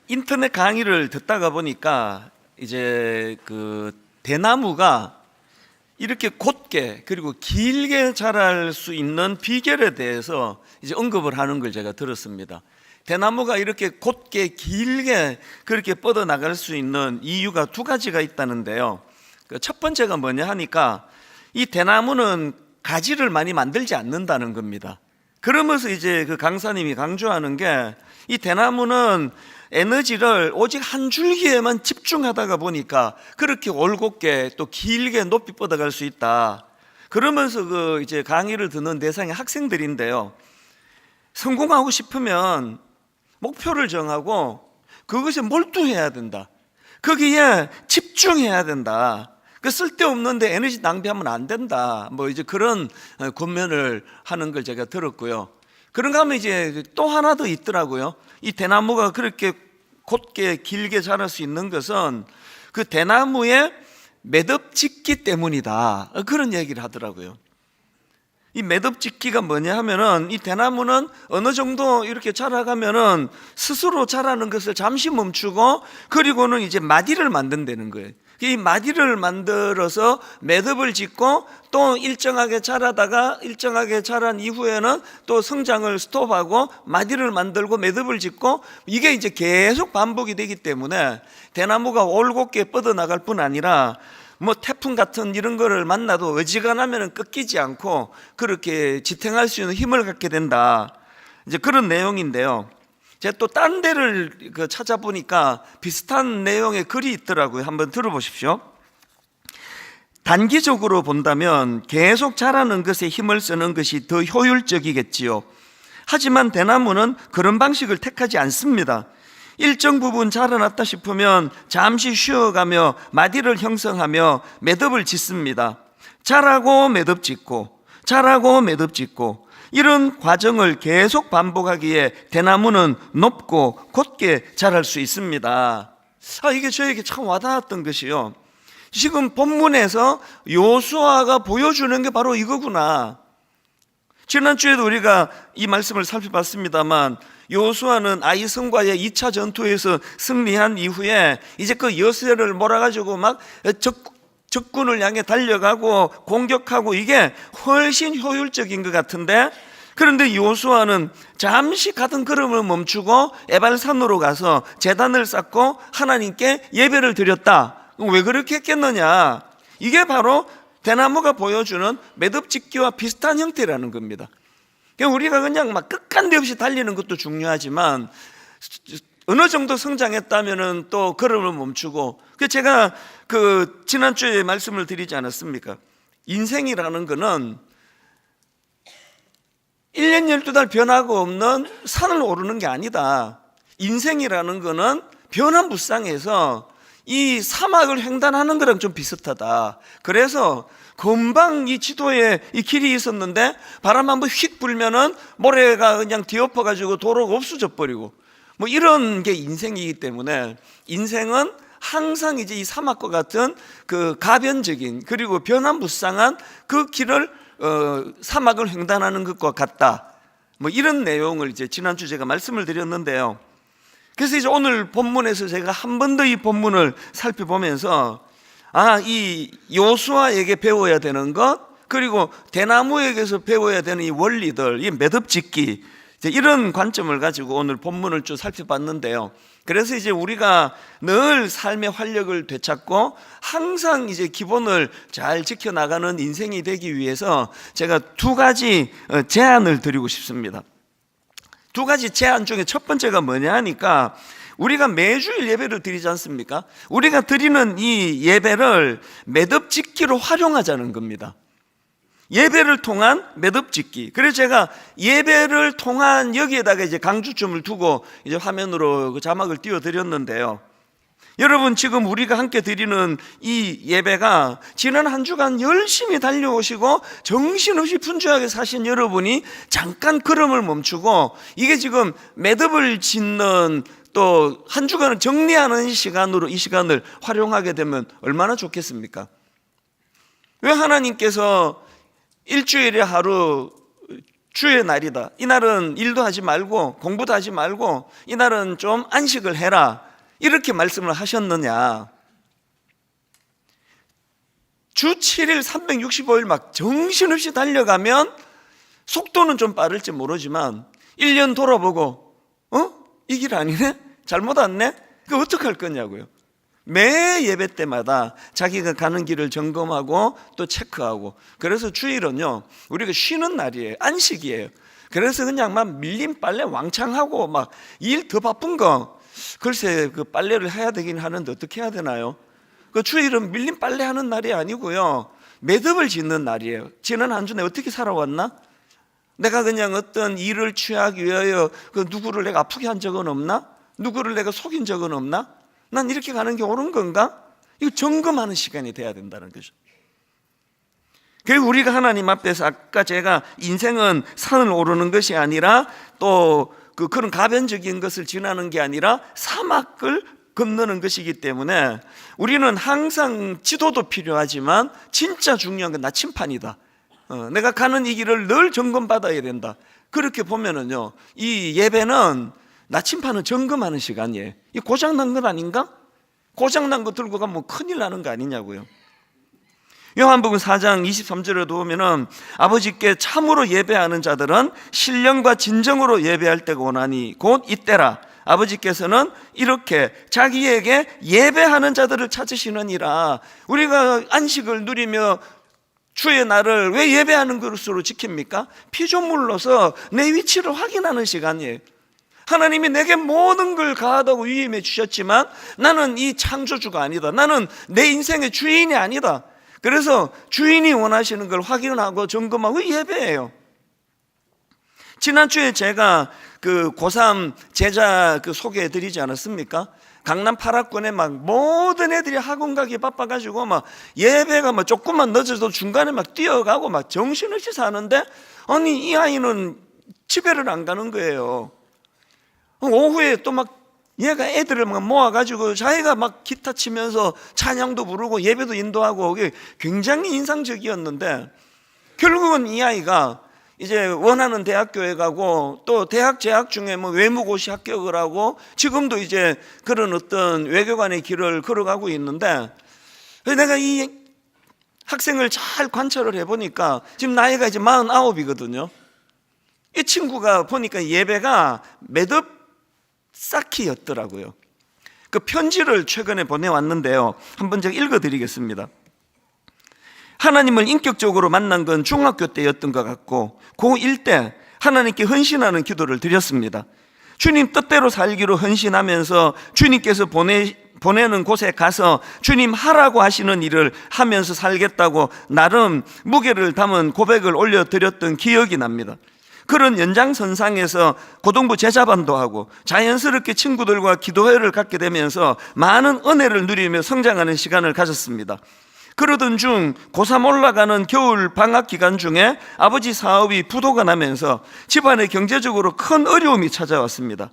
인터넷 강의를 듣다가 보니까 이제 그 대나무가 이렇게 곧게 그리고 길게 자랄 수 있는 비결에 대해서 이제 언급을 하는 걸 제가 들었습니다. 대나무가 이렇게 곧게 길게 그렇게 뻗어 나갈 수 있는 이유가 두 가지가 있다는데요. 첫 번째가 뭐냐 하니까 이 대나무는 가지를 많이 만들지 않는다는 겁니다. 그러면서 이제 그 강사님이 강조하는 게 이 대나무는 에너지를 오직 한 줄기에만 집중하다가 보니까 그렇게 올곧게 또 길게 높이 뻗어갈 수 있다. 그러면서 그 이제 강의를 듣는 대상이 학생들인데요. 성공하고 싶으면 목표를 정하고 그것에 몰두해야 된다. 거기에 집중해야 된다. 그 쓸데없는데 에너지 낭비하면 안 된다. 뭐 이제 그런 권면을 하는 걸 제가 들었고요. 그런가 하면 이제 또 하나 더 있더라고요. 이 대나무가 그렇게 곧게 길게 자랄 수 있는 것은 그 대나무의 매듭짓기 때문이다. 그런 얘기를 하더라고요. 이 매듭짓기가 뭐냐 하면은 이 대나무는 어느 정도 이렇게 자라가면은 스스로 자라는 것을 잠시 멈추고 그리고는 이제 마디를 만든다는 거예요. 이 마디를 만들어서 매듭을 짓고 또 일정하게 자라다가 일정하게 자란 이후에는 또 성장을 스톱하고 마디를 만들고 매듭을 짓고 이게 이제 계속 반복이 되기 때문에 대나무가 올곧게 뻗어나갈 뿐 아니라 뭐 태풍 같은 이런 거를 만나도 어지간하면 꺾이지 않고 그렇게 지탱할 수 있는 힘을 갖게 된다. 이제 그런 내용인데요. 제가 또 딴 데를 찾아보니까 비슷한 내용의 글이 있더라고요. 한번 들어보십시오. 단기적으로 본다면 계속 자라는 것에 힘을 쓰는 것이 더 효율적이겠지요. 하지만 대나무는 그런 방식을 택하지 않습니다. 일정 부분 자라났다 싶으면 잠시 쉬어가며 마디를 형성하며 매듭을 짓습니다. 자라고 매듭 짓고 자라고 매듭 짓고 이런 과정을 계속 반복하기에 대나무는 높고 곧게 자랄 수 있습니다. 이게 저에게 참 와닿았던 것이요. 지금 본문에서 요수아가 보여주는 게 바로 이거구나. 지난주에도 우리가 이 말씀을 살펴봤습니다만 요수아는 아이성과의 2차 전투에서 승리한 이후에 이제 그 여세를 몰아가지고 막 적군을 향해 달려가고 공격하고 이게 훨씬 효율적인 것 같은데, 그런데 요수아는 잠시 가던 걸음을 멈추고 에발산으로 가서 제단을 쌓고 하나님께 예배를 드렸다. 왜 그렇게 했겠느냐? 이게 바로 대나무가 보여주는 매듭짓기와 비슷한 형태라는 겁니다. 우리가 그냥 막 끝간데 없이 달리는 것도 중요하지만 어느 정도 성장했다면은 또 걸음을 멈추고, 제가 지난주에 말씀을 드리지 않았습니까? 인생이라는 거는 1년 12달 변화가 없는 산을 오르는 게 아니다. 인생이라는 거는 변화무쌍해서 이 사막을 횡단하는 거랑 좀 비슷하다. 그래서 금방 이 지도에 이 길이 있었는데 바람 한번 휙 불면은 모래가 그냥 뒤엎어가지고 도로가 없어져 버리고 뭐 이런 게 인생이기 때문에 인생은 항상 이제 이 사막과 같은 그 가변적인 그리고 변화무쌍한 그 길을 사막을 횡단하는 것과 같다. 뭐 이런 내용을 이제 지난주 제가 말씀을 드렸는데요. 그래서 이제 오늘 본문에서 제가 한 번 더 이 본문을 살펴보면서 이 요수아에게 배워야 되는 것, 그리고 대나무에게서 배워야 되는 이 원리들, 이 매듭짓기, 이런 관점을 가지고 오늘 본문을 쭉 살펴봤는데요. 그래서 이제 우리가 늘 삶의 활력을 되찾고 항상 이제 기본을 잘 지켜나가는 인생이 되기 위해서 제가 두 가지 제안을 드리고 싶습니다. 두 가지 제안 중에 첫 번째가 뭐냐 하니까 우리가 매주일 예배를 드리지 않습니까? 우리가 드리는 이 예배를 매듭짓기로 활용하자는 겁니다. 예배를 통한 매듭짓기. 그래서 제가 예배를 통한 여기에다가 이제 강조점을 두고 이제 화면으로 그 자막을 띄워 드렸는데요. 여러분, 지금 우리가 함께 드리는 이 예배가 지난 한 주간 열심히 달려오시고 정신없이 분주하게 사신 여러분이 잠깐 걸음을 멈추고 이게 지금 매듭을 짓는 또 한 주간을 정리하는 이 시간을 활용하게 되면 얼마나 좋겠습니까? 왜 하나님께서 일주일에 하루 주의 날이다, 이날은 일도 하지 말고 공부도 하지 말고 이날은 좀 안식을 해라, 이렇게 말씀을 하셨느냐? 주 7일 365일 막 정신없이 달려가면 속도는 좀 빠를지 모르지만 1년 돌아보고 이 길 아니네? 잘못 왔네? 그거 어떡할 거냐고요. 매 예배 때마다 자기가 가는 길을 점검하고 또 체크하고. 그래서 주일은요, 우리가 쉬는 날이에요. 안식이에요. 그래서 그냥 막 밀린 빨래 왕창 하고 막 일 더 바쁜 거, 글쎄 그 빨래를 해야 되긴 하는데 어떻게 해야 되나요? 그 주일은 밀린 빨래 하는 날이 아니고요, 매듭을 짓는 날이에요. 지난 한 주 내가 어떻게 살아왔나? 내가 그냥 어떤 일을 취하기 위하여 그 누구를 내가 아프게 한 적은 없나? 누구를 내가 속인 적은 없나? 난 이렇게 가는 게 옳은 건가? 이거 점검하는 시간이 돼야 된다는 거죠. 그리고 우리가 하나님 앞에서, 아까 제가 인생은 산을 오르는 것이 아니라 또 그런 가변적인 것을 지나는 게 아니라 사막을 건너는 것이기 때문에 우리는 항상 지도도 필요하지만 진짜 중요한 건 나침판이다. 내가 가는 이 길을 늘 점검받아야 된다. 그렇게 보면은요, 이 예배는 나침판을 점검하는 시간이에요. 이 고장난 건 아닌가? 고장난 거 들고 가면 큰일 나는 거 아니냐고요. 요한복음 4장 23절에도 보면은 아버지께 참으로 예배하는 자들은 신령과 진정으로 예배할 때가 오나니 곧 이때라. 아버지께서는 이렇게 자기에게 예배하는 자들을 찾으시느니라. 우리가 안식을 누리며 주의 날을 왜 예배하는 것으로 지킵니까? 피조물로서 내 위치를 확인하는 시간이에요. 하나님이 내게 모든 걸 가하다고 위임해 주셨지만 나는 이 창조주가 아니다. 나는 내 인생의 주인이 아니다. 그래서 주인이 원하시는 걸 확인하고 점검하고 예배해요. 지난주에 제가 그 고3 제자 소개해 드리지 않았습니까? 강남 8학군에 막 모든 애들이 학원 가기 바빠가지고 막 예배가 막 조금만 늦어도 중간에 막 뛰어가고 막 정신없이 사는데, 아니 이 아이는 집에를 안 가는 거예요. 오후에 또 막 얘가 애들을 막 모아가지고 자기가 막 기타 치면서 찬양도 부르고 예배도 인도하고, 그게 굉장히 인상적이었는데, 결국은 이 아이가 이제 원하는 대학교에 가고 또 대학 재학 중에 뭐 외무고시 합격을 하고 지금도 이제 그런 어떤 외교관의 길을 걸어가고 있는데, 내가 이 학생을 잘 관찰을 해보니까 지금 나이가 이제 49이거든요. 이 친구가 보니까 예배가 매듭 쌓기였더라고요. 그 편지를 최근에 보내왔는데요, 한번 제가 읽어드리겠습니다. 하나님을 인격적으로 만난 건 중학교 때였던 것 같고 고1 때 하나님께 헌신하는 기도를 드렸습니다. 주님 뜻대로 살기로 헌신하면서 주님께서 보내는 곳에 가서 주님 하라고 하시는 일을 하면서 살겠다고 나름 무게를 담은 고백을 올려드렸던 기억이 납니다. 그런 연장선상에서 고등부 제자반도 하고 자연스럽게 친구들과 기도회를 갖게 되면서 많은 은혜를 누리며 성장하는 시간을 가졌습니다. 그러던 중 고3 올라가는 겨울 방학 기간 중에 아버지 사업이 부도가 나면서 집안에 경제적으로 큰 어려움이 찾아왔습니다.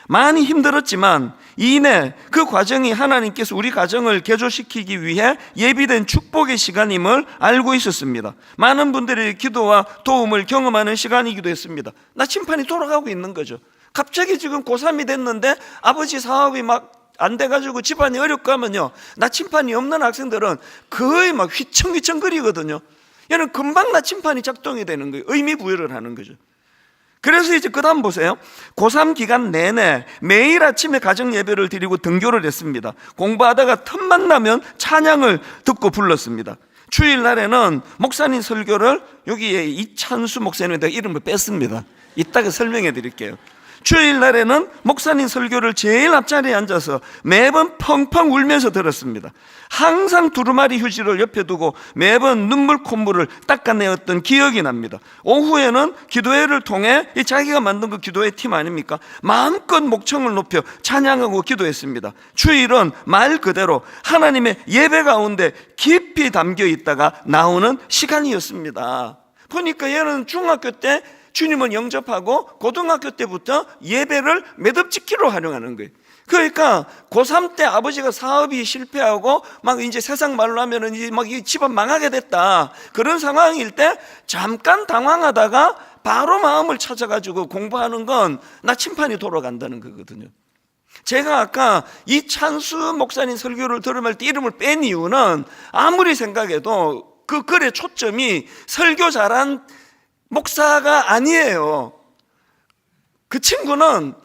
많이 힘들었지만 이내 그 과정이 하나님께서 우리 가정을 개조시키기 위해 예비된 축복의 시간임을 알고 있었습니다. 많은 분들의 기도와 도움을 경험하는 시간이기도 했습니다. 나침판이 돌아가고 있는 거죠. 갑자기 지금 고3이 됐는데 아버지 사업이 막 안 돼가지고 집안이 어렵고 하면요, 나침판이 없는 학생들은 거의 막 휘청휘청거리거든요. 얘는 금방 나침판이 작동이 되는 거예요. 의미 부여를 하는 거죠. 그래서 이제 그 다음 보세요. 고3 기간 내내 매일 아침에 가정 예배를 드리고 등교를 했습니다. 공부하다가 틈만 나면 찬양을 듣고 불렀습니다. 주일날에는 목사님 설교를, 여기에 이찬수 목사님인데 이름을 뺐습니다. 이따가 설명해 드릴게요. 주일날에는 목사님 설교를 제일 앞자리에 앉아서 매번 펑펑 울면서 들었습니다. 항상 두루마리 휴지를 옆에 두고 매번 눈물 콧물을 닦아내었던 기억이 납니다. 오후에는 기도회를 통해 자기가 만든 그 기도회 팀 아닙니까? 마음껏 목청을 높여 찬양하고 기도했습니다. 주일은 말 그대로 하나님의 예배 가운데 깊이 담겨 있다가 나오는 시간이었습니다. 보니까 얘는 중학교 때 주님은 영접하고 고등학교 때부터 예배를 매듭짓기로 활용하는 거예요. 그러니까 고3 때 아버지가 사업이 실패하고 막 이제 세상 말로 하면은 이제 막 이 집안 망하게 됐다, 그런 상황일 때 잠깐 당황하다가 바로 마음을 찾아가지고 공부하는 건 나침판이 돌아간다는 거거든요. 제가 아까 이 찬수 목사님 설교를 들으면 이름을 뺀 이유는 아무리 생각해도 그 글의 초점이 설교 잘한 목사가 아니에요. 그 친구는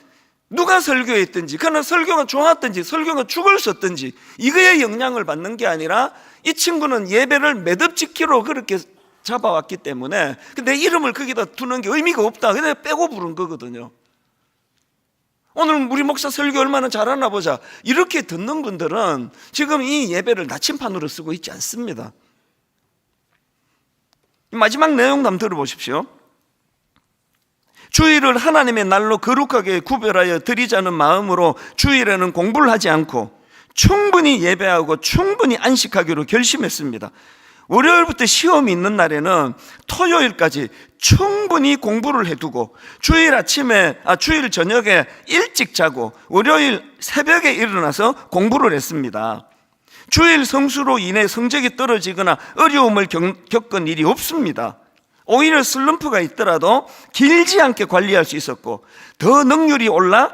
누가 설교했든지, 그러나 설교가 좋았든지 설교가 죽을 썼든지 이거에 영향을 받는 게 아니라 이 친구는 예배를 매듭짓기로 그렇게 잡아왔기 때문에 내 이름을 거기다 두는 게 의미가 없다, 그래서 빼고 부른 거거든요. 오늘 우리 목사 설교 얼마나 잘하나 보자 이렇게 듣는 분들은 지금 이 예배를 나침판으로 쓰고 있지 않습니다. 마지막 내용 한번 들어보십시오. 주일을 하나님의 날로 거룩하게 구별하여 드리자는 마음으로 주일에는 공부를 하지 않고 충분히 예배하고 충분히 안식하기로 결심했습니다. 월요일부터 시험이 있는 날에는 토요일까지 충분히 공부를 해두고 주일 저녁에 일찍 자고 월요일 새벽에 일어나서 공부를 했습니다. 주일 성수로 인해 성적이 떨어지거나 어려움을 겪은 일이 없습니다. 오히려 슬럼프가 있더라도 길지 않게 관리할 수 있었고 더 능률이 올라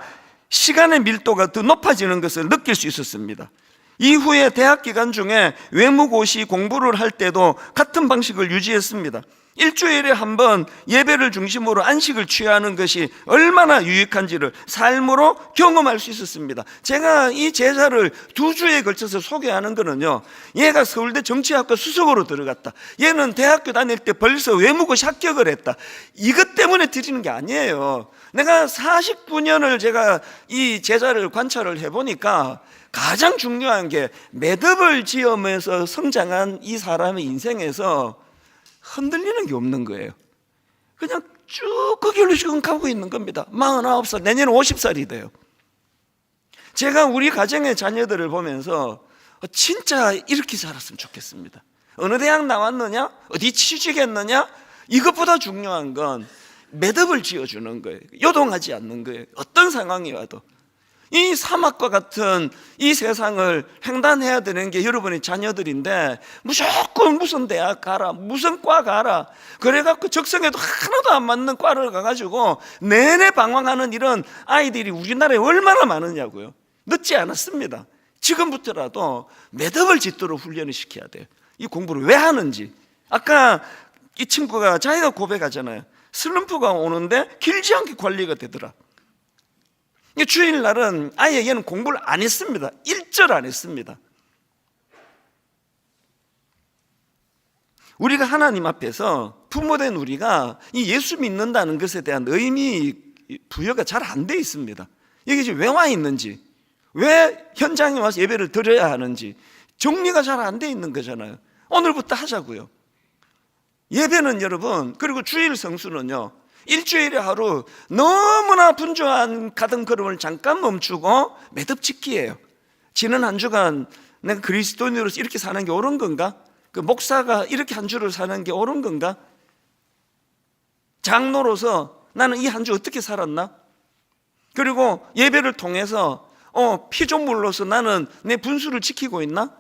시간의 밀도가 더 높아지는 것을 느낄 수 있었습니다. 이후에 대학 기간 중에 외무고시 공부를 할 때도 같은 방식을 유지했습니다. 일주일에 한 번 예배를 중심으로 안식을 취하는 것이 얼마나 유익한지를 삶으로 경험할 수 있었습니다. 제가 이 제자를 2주에 걸쳐서 소개하는 거는요, 얘가 서울대 정치학과 수석으로 들어갔다, 얘는 대학교 다닐 때 벌써 외무고시 합격을 했다, 이것 때문에 드리는 게 아니에요. 내가 49년을 제가 이 제자를 관찰을 해보니까 가장 중요한 게 매듭을 지으면서 성장한 이 사람의 인생에서 흔들리는 게 없는 거예요. 그냥 쭉 그 길로 지금 가고 있는 겁니다. 49살, 내년에 50살이 돼요. 제가 우리 가정의 자녀들을 보면서 진짜 이렇게 자랐으면 좋겠습니다. 어느 대학 나왔느냐, 어디 취직했느냐, 이것보다 중요한 건 매듭을 지어주는 거예요. 요동하지 않는 거예요. 어떤 상황이 와도. 이 사막과 같은 이 세상을 횡단해야 되는 게 여러분의 자녀들인데 무조건 무슨 대학 가라, 무슨 과 가라, 그래갖고 적성에도 하나도 안 맞는 과를 가가지고 내내 방황하는 이런 아이들이 우리나라에 얼마나 많으냐고요. 늦지 않았습니다. 지금부터라도 매듭을 짓도록 훈련을 시켜야 돼요. 이 공부를 왜 하는지. 아까 이 친구가 자기가 고백하잖아요. 슬럼프가 오는데 길지 않게 관리가 되더라. 주일날은 아예 얘는 공부를 안 했습니다. 1절 안 했습니다. 우리가 하나님 앞에서 부모된 우리가 이 예수 믿는다는 것에 대한 의미 부여가 잘 안 돼 있습니다. 여기 지금 왜 와 있는지, 왜 현장에 와서 예배를 드려야 하는지 정리가 잘 안 돼 있는 거잖아요. 오늘부터 하자고요. 예배는 여러분, 그리고 주일 성수는요, 일주일에 하루 너무나 분주한 가던 걸음을 잠깐 멈추고 매듭 짓기예요. 지난 한 주간 내가 그리스도인으로서 이렇게 사는 게 옳은 건가? 그 목사가 이렇게 한 주를 사는 게 옳은 건가? 장로로서 나는 이 한 주 어떻게 살았나? 그리고 예배를 통해서 피조물로서 나는 내 분수를 지키고 있나?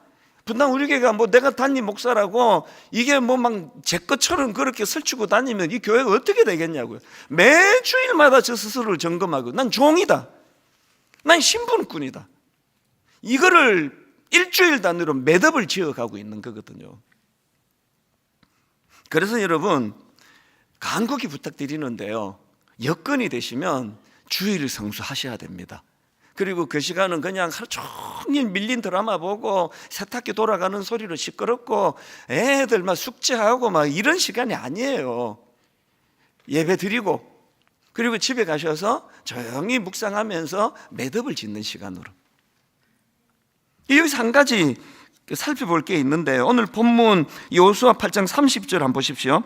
분당 우리 교회가 뭐 내가 담임 목사라고 이게 뭐 막 제 것처럼 그렇게 설치고 다니면 이 교회가 어떻게 되겠냐고요. 매주일마다 저 스스로를 점검하고 난 종이다, 난 신분꾼이다, 이거를 일주일 단위로 매듭을 지어가고 있는 거거든요. 그래서 여러분 간곡히 부탁드리는데요, 여건이 되시면 주일 성수하셔야 됩니다. 그리고 그 시간은 그냥 하루 종일 밀린 드라마 보고 세탁기 돌아가는 소리로 시끄럽고 애들 막 숙제하고 막 이런 시간이 아니에요. 예배 드리고 그리고 집에 가셔서 조용히 묵상하면서 매듭을 짓는 시간으로. 여기서 한 가지 살펴볼 게 있는데요, 오늘 본문 여호수아 8장 30절 한번 보십시오.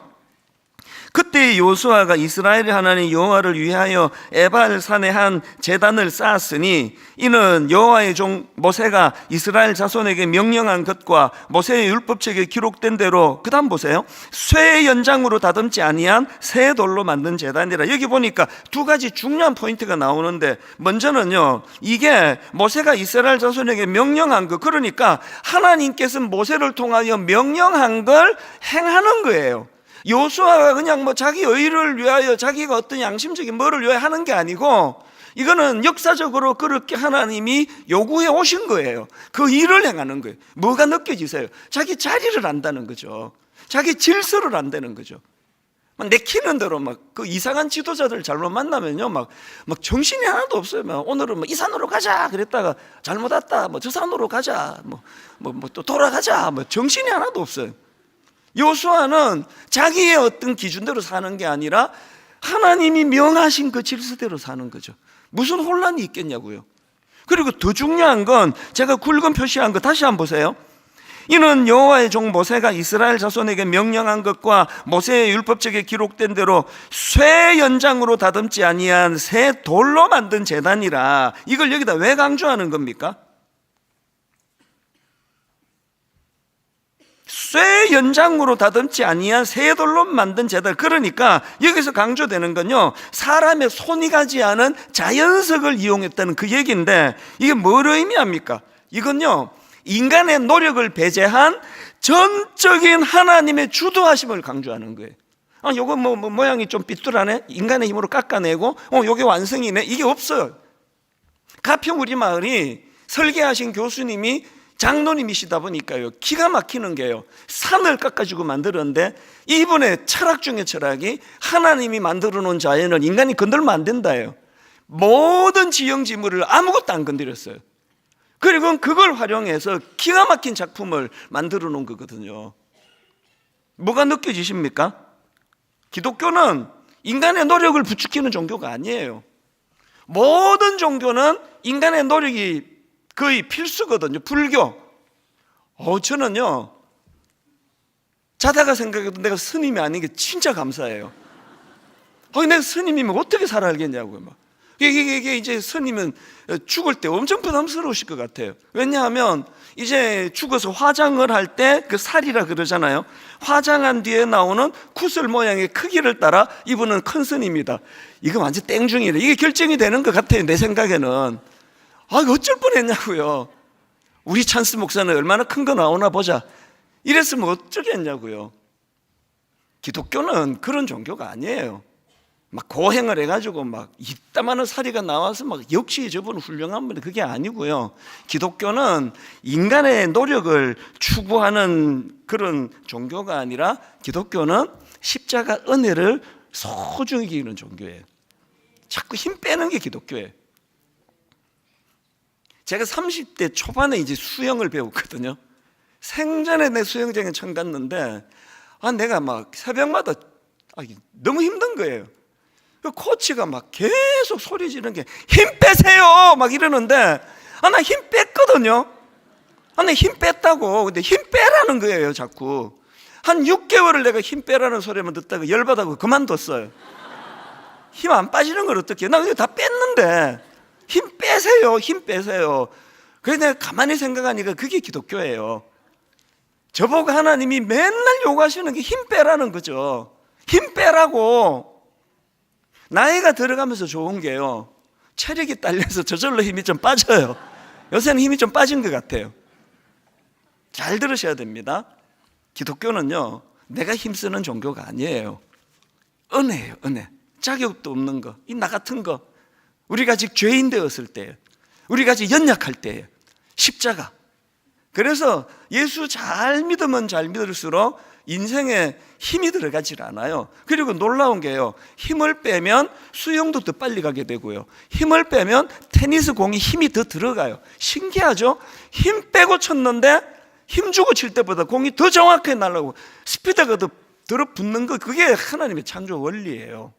그때 여호수아가 이스라엘의 하나님 여호와를 위하여 에발 산에 한 제단을 쌓았으니 이는 여호와의 종 모세가 이스라엘 자손에게 명령한 것과 모세의 율법책에 기록된 대로, 그 다음 보세요, 쇠 연장으로 다듬지 아니한 새 돌로 만든 제단이라. 여기 보니까 두 가지 중요한 포인트가 나오는데, 먼저는요, 이게 모세가 이스라엘 자손에게 명령한 것, 그러니까 하나님께서 모세를 통하여 명령한 걸 행하는 거예요. 여호수아가 그냥 뭐 자기 의를 위하여, 자기가 어떤 양심적인 뭐를 위하여 하는 게 아니고, 이거는 역사적으로 그렇게 하나님이 요구해 오신 거예요. 그 일을 행하는 거예요. 뭐가 느껴지세요? 자기 자리를 안다는 거죠. 자기 질서를 안다는 거죠. 막 내키는 대로 막 그 이상한 지도자들 잘못 만나면요, 막 정신이 하나도 없어요. 막 오늘은 뭐 이 산으로 가자 그랬다가 잘못 왔다, 뭐 저 산으로 가자, 또 돌아가자, 뭐 정신이 하나도 없어요. 여호수아는 자기의 어떤 기준대로 사는 게 아니라 하나님이 명하신 그 질서대로 사는 거죠. 무슨 혼란이 있겠냐고요. 그리고 더 중요한 건 제가 굵은 표시한 거 다시 한번 보세요. 이는 여호와의 종 모세가 이스라엘 자손에게 명령한 것과 모세의 율법책에 기록된 대로 쇠 연장으로 다듬지 아니한 새 돌로 만든 제단이라. 이걸 여기다 왜 강조하는 겁니까? 쇠 연장으로 다듬지 아니한 새 돌로 만든 제단. 그러니까 여기서 강조되는 건요, 사람의 손이 가지 않은 자연석을 이용했다는 그 얘기인데, 이게 뭘 의미합니까? 이건요, 인간의 노력을 배제한 전적인 하나님의 주도하심을 강조하는 거예요. 요거 모양이 좀 삐뚤하네, 인간의 힘으로 깎아내고 요게 완성이네, 이게 없어요. 가평 우리 마을이 설계하신 교수님이 장로님이시다 보니까요, 기가 막히는 게요, 산을 깎아주고 만들었는데 이분의 철학 중의 철학이 하나님이 만들어 놓은 자연을 인간이 건들면 안 된다예요. 모든 지형지물을 아무것도 안 건드렸어요. 그리고 그걸 활용해서 기가 막힌 작품을 만들어 놓은 거거든요. 뭐가 느껴지십니까? 기독교는 인간의 노력을 부추기는 종교가 아니에요. 모든 종교는 인간의 노력이 거의 필수거든요. 불교. 저는요, 자다가 생각해도 내가 스님이 아닌 게 진짜 감사해요. 내가 스님이면 어떻게 살아 알겠냐고요. 이게 이제 스님은 죽을 때 엄청 부담스러우실 것 같아요. 왜냐하면 이제 죽어서 화장을 할 때 그 살이라 그러잖아요. 화장한 뒤에 나오는 구슬 모양의 크기를 따라 이분은 큰 스님이다. 이거 완전 땡중이래. 이게 결정이 되는 것 같아요, 내 생각에는. 어쩔 뻔했냐고요. 우리 찬스 목사는 얼마나 큰 거 나오나 보자, 이랬으면 어쩌겠냐고요. 기독교는 그런 종교가 아니에요. 막 고행을 해가지고 막 이따만한 사리가 나와서 막 역시 저분은 훌륭한 분이, 그게 아니고요. 기독교는 인간의 노력을 추구하는 그런 종교가 아니라, 기독교는 십자가 은혜를 소중히 여기는 종교예요. 자꾸 힘 빼는 게 기독교예요. 제가 30대 초반에 이제 수영을 배웠거든요. 생전에 내 수영장에 처음 갔는데 내가 막 새벽마다 너무 힘든 거예요. 그 코치가 막 계속 소리 지르는 게 힘 빼세요 막 이러는데 나 힘 뺐거든요. 나 힘 뺐다고. 근데 힘 빼라는 거예요, 자꾸. 한 6개월을 내가 힘 빼라는 소리만 듣다가 열받아서 그만뒀어요. 힘 안 빠지는 걸 어떻게 해요? 나 그냥 다 뺐는데 힘 빼세요, 힘 빼세요. 그래서 내가 가만히 생각하니까 그게 기독교예요. 저보고 하나님이 맨날 요구하시는 게 힘 빼라는 거죠. 힘 빼라고. 나이가 들어가면서 좋은 게요, 체력이 딸려서 저절로 힘이 좀 빠져요. 요새는 힘이 좀 빠진 것 같아요. 잘 들으셔야 됩니다. 기독교는요, 내가 힘쓰는 종교가 아니에요. 은혜예요, 은혜. 자격도 없는 거, 나 같은 거, 우리가 아직 죄인 되었을 때예요. 우리가 아직 연약할 때예요. 십자가. 그래서 예수 잘 믿으면 잘 믿을수록 인생에 힘이 들어가질 않아요. 그리고 놀라운 게요, 힘을 빼면 수영도 더 빨리 가게 되고요, 힘을 빼면 테니스 공이 힘이 더 들어가요. 신기하죠? 힘 빼고 쳤는데 힘 주고 칠 때보다 공이 더 정확하게 날아가고 스피드가 더 들어붙는 거, 그게 하나님의 창조 원리예요.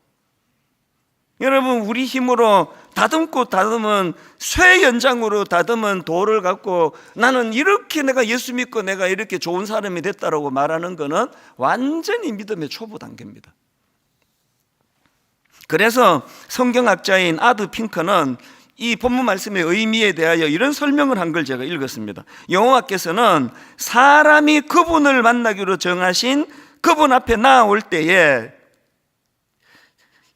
여러분, 우리 힘으로 다듬은 쇠 연장으로 다듬은 돌을 갖고 나는 이렇게 내가 예수 믿고 내가 이렇게 좋은 사람이 됐다라고 말하는 거는 완전히 믿음의 초보 단계입니다. 그래서 성경학자인 아드 핑커는 이 본문 말씀의 의미에 대하여 이런 설명을 한 걸 제가 읽었습니다. 여호와께서는 사람이 그분을 만나기로 정하신 그분 앞에 나아올 때에,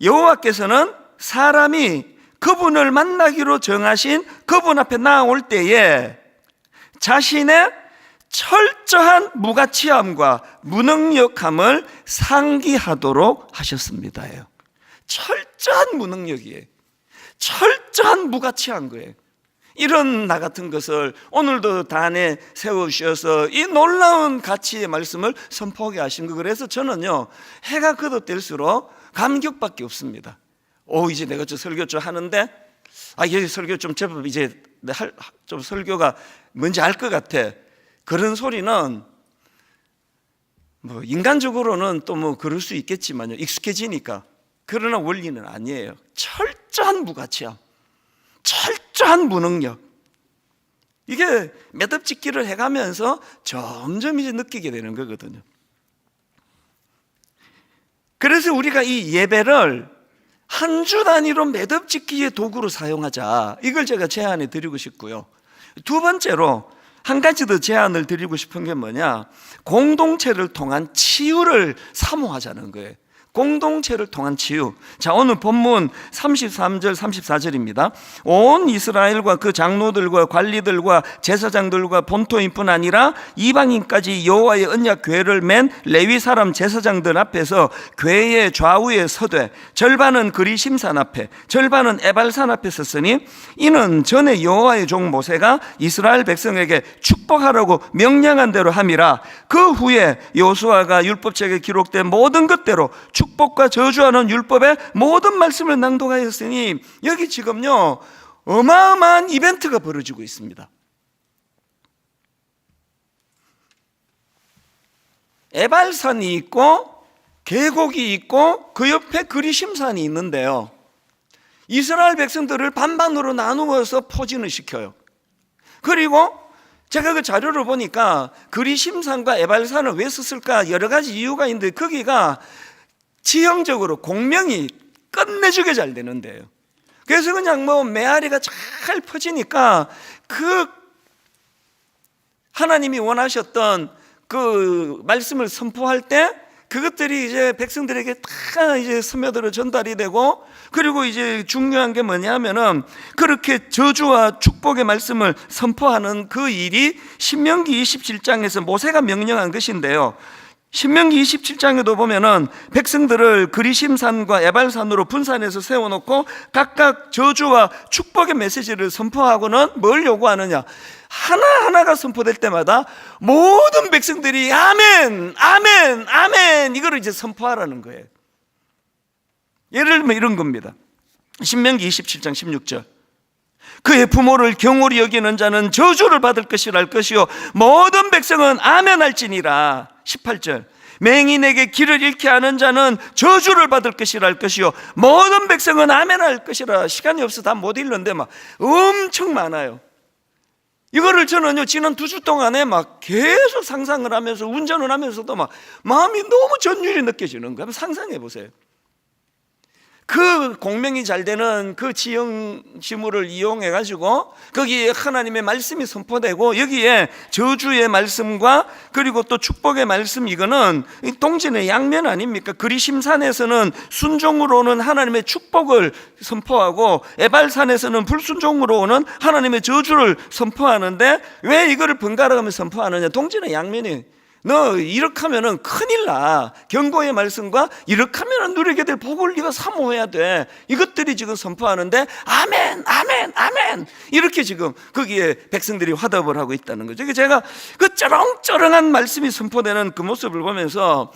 여호와께서는 사람이 그분을 만나기로 정하신 그분 앞에 나아올 때에 자신의 철저한 무가치함과 무능력함을 상기하도록 하셨습니다예요. 철저한 무능력이에요. 철저한 무가치한 거예요. 이런 나 같은 것을 오늘도 단에 세우셔서 이 놀라운 가치의 말씀을 선포하게 하신 거. 그래서 저는요, 해가 거듭될수록 감격밖에 없습니다. 이제 내가 저 설교 좀 하는데, 이 설교 좀 제법 이제 좀 설교가 뭔지 알 것 같아. 그런 소리는 뭐 인간적으로는 또 뭐 그럴 수 있겠지만요, 익숙해지니까. 그러나 원리는 아니에요. 철저한 무가치함, 철저한 무능력. 이게 매듭짓기를 해가면서 점점 이제 느끼게 되는 거거든요. 그래서 우리가 이 예배를 한 주 단위로 매듭짓기의 도구로 사용하자, 이걸 제가 제안해 드리고 싶고요. 두 번째로 한 가지 더 제안을 드리고 싶은 게 뭐냐, 공동체를 통한 치유를 사모하자는 거예요. 공동체를 통한 치유. 자, 오늘 본문 33절 34절입니다. 온 이스라엘과 그 장로들과 관리들과 제사장들과 본토인뿐 아니라 이방인까지 여호와의 언약 궤를 맨 레위 사람 제사장들 앞에서 궤의 좌우에 서되 절반은 그리심산 앞에 절반은 에발산 앞에 섰으니 이는 전에 여호와의 종 모세가 이스라엘 백성에게 축복하라고 명령한 대로 함이라. 그 후에 여호수아가 율법책에 기록된 모든 것대로 축복과 저주하는 율법의 모든 말씀을 낭독하였으니, 여기 지금요 어마어마한 이벤트가 벌어지고 있습니다. 에발산이 있고 계곡이 있고 그 옆에 그리심산이 있는데요, 이스라엘 백성들을 반반으로 나누어서 포진을 시켜요. 그리고 제가 그 자료를 보니까 그리심산과 에발산을 왜 썼을까 여러 가지 이유가 있는데, 거기가 지형적으로 공명이 끝내주게 잘 되는데요. 그래서 그냥 뭐 메아리가 잘 퍼지니까 그 하나님이 원하셨던 그 말씀을 선포할 때 그것들이 이제 백성들에게 다 이제 스며들어 전달이 되고, 그리고 이제 중요한 게 뭐냐면은 그렇게 저주와 축복의 말씀을 선포하는 그 일이 신명기 27장에서 모세가 명령한 것인데요, 신명기 27장에도 보면은 백성들을 그리심산과 에발산으로 분산해서 세워놓고 각각 저주와 축복의 메시지를 선포하고는 뭘 요구하느냐, 하나하나가 선포될 때마다 모든 백성들이 아멘, 아멘, 아멘 이거를 이제 선포하라는 거예요. 예를 들면 이런 겁니다. 신명기 27장 16절. 그의 부모를 경홀히 여기는 자는 저주를 받을 것이라 할 것이요 모든 백성은 아멘 할지니라. 18절. 맹인에게 길을 잃게 하는 자는 저주를 받을 것이라 할 것이요 모든 백성은 아멘 할 것이라. 시간이 없어 다 못 읽는데 막 엄청 많아요. 이거를 저는요 지난 2주 동안에 막 계속 상상을 하면서 운전을 하면서도 막 마음이 너무 전율이 느껴지는 거예요. 한번 상상해 보세요. 그 공명이 잘 되는 그 지형 지물을 이용해 가지고 거기에 하나님의 말씀이 선포되고, 여기에 저주의 말씀과 그리고 또 축복의 말씀, 이거는 동전의 양면 아닙니까? 그리심산에서는 순종으로 오는 하나님의 축복을 선포하고 에발산에서는 불순종으로 오는 하나님의 저주를 선포하는데, 왜 이거를 번갈아가며 선포하느냐? 동전의 양면이, 너 이렇게 하면은 큰일 나. 경고의 말씀과 이렇게 하면은 누리게 될 복을 네가 사모해야 돼. 이것들이 지금 선포하는데 아멘, 아멘, 아멘 이렇게 지금 거기에 백성들이 화답을 하고 있다는 거죠. 제가 그 쩌렁쩌렁한 말씀이 선포되는 그 모습을 보면서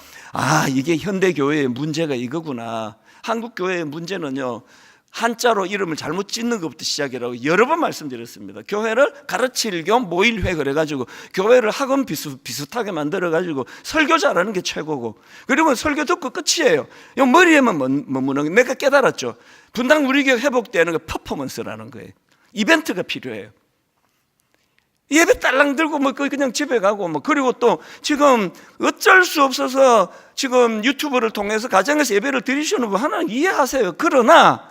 이게 현대 교회의 문제가 이거구나. 한국 교회의 문제는요, 한자로 이름을 잘못 짓는 것부터 시작이라고 여러 번 말씀드렸습니다. 교회를 가르칠 겸 모일회 그래가지고 교회를 학원 비슷하게 만들어가지고 설교 잘하는 게 최고고, 그리고 설교 듣고 끝이에요. 머리에만 머무는 게, 내가 깨달았죠. 분당 우리교회 회복되는 게 퍼포먼스라는 거예요. 이벤트가 필요해요. 예배 딸랑 들고 뭐 그냥 집에 가고 뭐. 그리고 또 지금 어쩔 수 없어서 지금 유튜브를 통해서 가정에서 예배를 드리시는 분 하나는 이해하세요. 그러나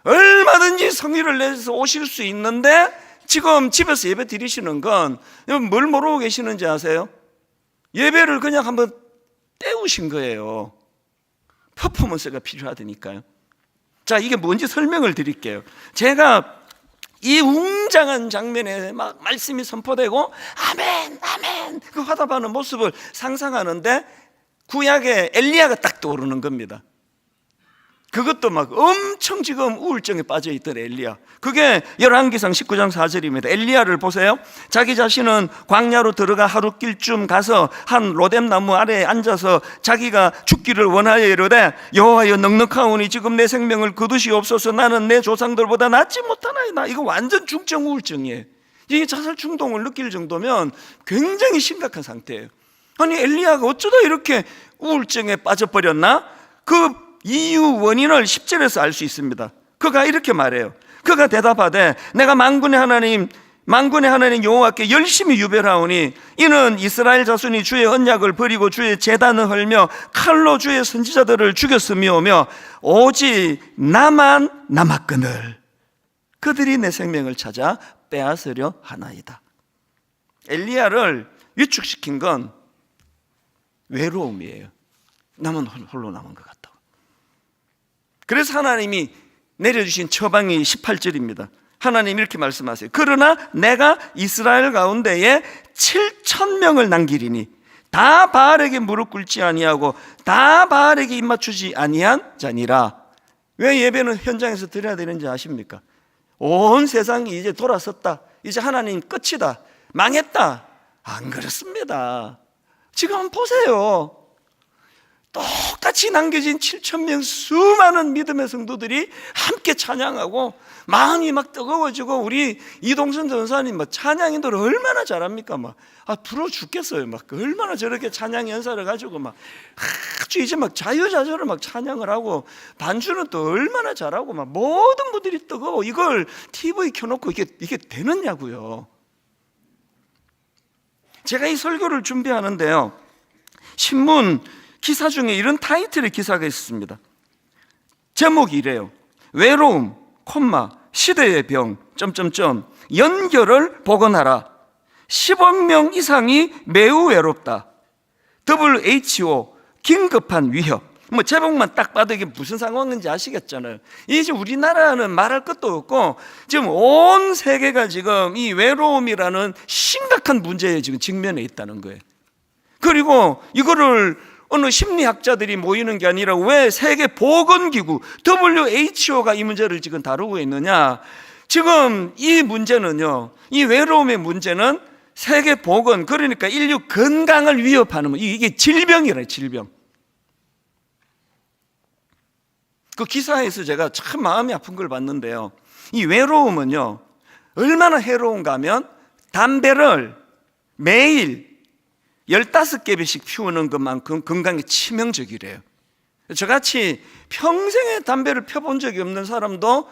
얼마든지 성의를 내서 오실 수 있는데 지금 집에서 예배 드리시는 건 뭘 모르고 계시는지 아세요? 예배를 그냥 한번 때우신 거예요. 퍼포먼스가 필요하다니까요. 자, 이게 뭔지 설명을 드릴게요. 제가 이 웅장한 장면에 막 말씀이 선포되고 아멘 아멘 그 화답하는 모습을 상상하는데 구약에 엘리야가 딱 떠오르는 겁니다. 그것도 막 엄청 지금 우울증에 빠져있던 엘리야. 그게 열왕기상 19장 4절입니다. 엘리야를 보세요. 자기 자신은 광야로 들어가 하룻길쯤 가서 한 로뎀나무 아래에 앉아서 자기가 죽기를 원하여 이르되 여호와여 넉넉하오니 지금 내 생명을 거두시옵소서. 나는 내 조상들보다 낫지 못하나이다. 이거 완전 중증 우울증이에요. 이게 자살 충동을 느낄 정도면 굉장히 심각한 상태예요. 아니 엘리야가 어쩌다 이렇게 우울증에 빠져버렸나? 그 이유 원인을 10절에서 알 수 있습니다. 그가 이렇게 말해요. 그가 대답하되 내가 만군의 하나님 여호와께 열심히 유별하오니 이는 이스라엘 자손이 주의 언약을 버리고 주의 제단을 헐며 칼로 주의 선지자들을 죽였음이오며 오직 나만 남았거늘 그들이 내 생명을 찾아 빼앗으려 하나이다. 엘리야를 위축시킨 건 외로움이에요. 남은 홀로 남은 것 같다. 그래서 하나님이 내려주신 처방이 18절입니다. 하나님 이렇게 말씀하세요. 그러나 내가 이스라엘 가운데에 7,000명을 남기리니 다 바알에게 무릎 꿇지 아니하고 다 바알에게 입맞추지 아니한 자니라. 왜 예배는 현장에서 드려야 되는지 아십니까? 온 세상이 이제 돌아섰다. 이제 하나님 끝이다. 망했다. 안 그렇습니다. 지금 한번 보세요. 똑같이 남겨진 7,000명 수많은 믿음의 성도들이 함께 찬양하고 마음이 막 뜨거워지고 우리 이동선 전사님 막 찬양 인도를 얼마나 잘합니까? 막 부러워 죽겠어요. 막 얼마나 저렇게 찬양 연사를 가지고 막 아주 이제 막 자유자재로 막 찬양을 하고 반주는 또 얼마나 잘하고 막 모든 분들이 뜨거워. 이걸 TV 켜놓고 이게 되느냐고요. 제가 이 설교를 준비하는데요, 신문 기사 중에 이런 타이틀의 기사가 있습니다. 제목이 이래요. 외로움, 시대의 병, 연결을 복원하라. 10억 명 이상이 매우 외롭다. WHO 긴급한 위협. 뭐 제목만 딱 봐도 이게 무슨 상황인지 아시겠잖아요. 이제 우리나라는 말할 것도 없고 지금 온 세계가 지금 이 외로움이라는 심각한 문제에 지금 직면해 있다는 거예요. 그리고 이거를 어느 심리학자들이 모이는 게 아니라 왜 세계보건기구 WHO가 이 문제를 지금 다루고 있느냐? 지금 이 문제는요, 이 외로움의 문제는 세계보건, 그러니까 인류 건강을 위협하는, 이게 질병이래요. 질병. 그 기사에서 제가 참 마음이 아픈 걸 봤는데요, 이 외로움은요 얼마나 해로운가 하면 담배를 매일 15개비씩 피우는 것만큼 건강에 치명적이래요. 저같이 평생에 담배를 펴본 적이 없는 사람도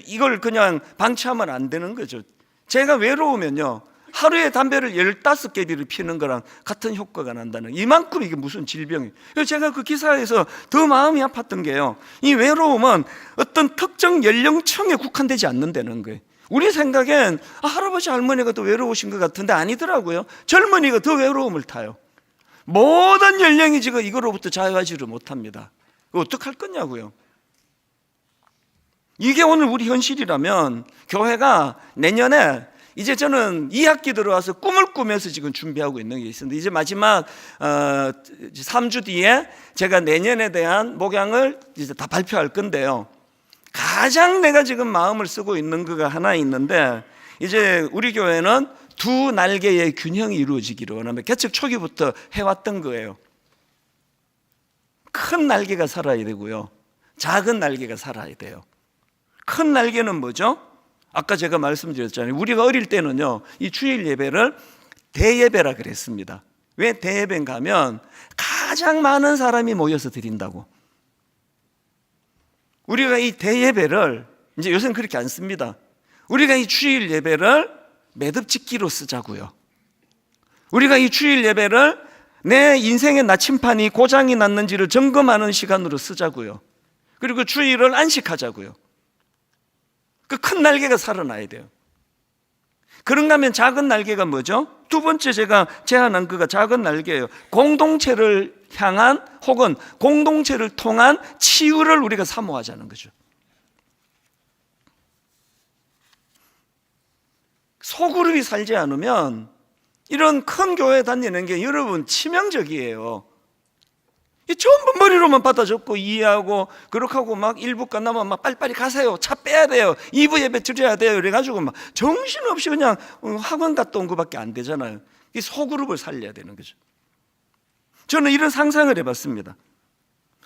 이걸 그냥 방치하면 안 되는 거죠. 제가 외로우면요 하루에 담배를 15개비를 피우는 거랑 같은 효과가 난다는, 이만큼 이게 무슨 질병이에요. 제가 그 기사에서 더 마음이 아팠던 게요, 이 외로움은 어떤 특정 연령층에 국한되지 않는다는 거예요. 우리 생각엔 할아버지 할머니가 더 외로우신 것 같은데 아니더라고요. 젊은이가 더 외로움을 타요. 모든 연령이 지금 이거로부터 자유하지를 못합니다. 어떡할 거냐고요. 이게 오늘 우리 현실이라면 교회가 내년에, 이제 저는 2학기 들어와서 꿈을 꾸면서 지금 준비하고 있는 게 있습니다. 이제 마지막 3주 뒤에 제가 내년에 대한 목양을 이제 다 발표할 건데요, 가장 내가 지금 마음을 쓰고 있는 거가 하나 있는데, 이제 우리 교회는 두 날개의 균형이 이루어지기를 원하면 개척 초기부터 해왔던 거예요. 큰 날개가 살아야 되고요, 작은 날개가 살아야 돼요. 큰 날개는 뭐죠? 아까 제가 말씀드렸잖아요. 우리가 어릴 때는요 이 주일 예배를 대예배라 그랬습니다. 왜 대예배인가 하면 가장 많은 사람이 모여서 드린다고. 우리가 이 대예배를 이제 요새는 그렇게 안 씁니다. 우리가 이 주일 예배를 매듭짓기로 쓰자고요. 우리가 이 주일 예배를 내 인생의 나침판이 고장이 났는지를 점검하는 시간으로 쓰자고요. 그리고 주일을 안식하자고요. 그 큰 날개가 살아나야 돼요. 그런가 하면 작은 날개가 뭐죠? 두 번째 제가 제안한 그가 작은 날개예요. 공동체를 향한 혹은 공동체를 통한 치유를 우리가 사모하자는 거죠. 소그룹이 살지 않으면 이런 큰 교회 다니는 게 여러분 치명적이에요. 이 전부 머리로만 받아 적고 이해하고 그렇게 하고 막 1부 끝나면 막 빨리빨리 가세요. 차 빼야 돼요. 2부 예배 드려야 돼요. 이래가지고 막 정신없이 그냥 학원 갔다 온 것밖에 안 되잖아요. 이 소그룹을 살려야 되는 거죠. 저는 이런 상상을 해봤습니다.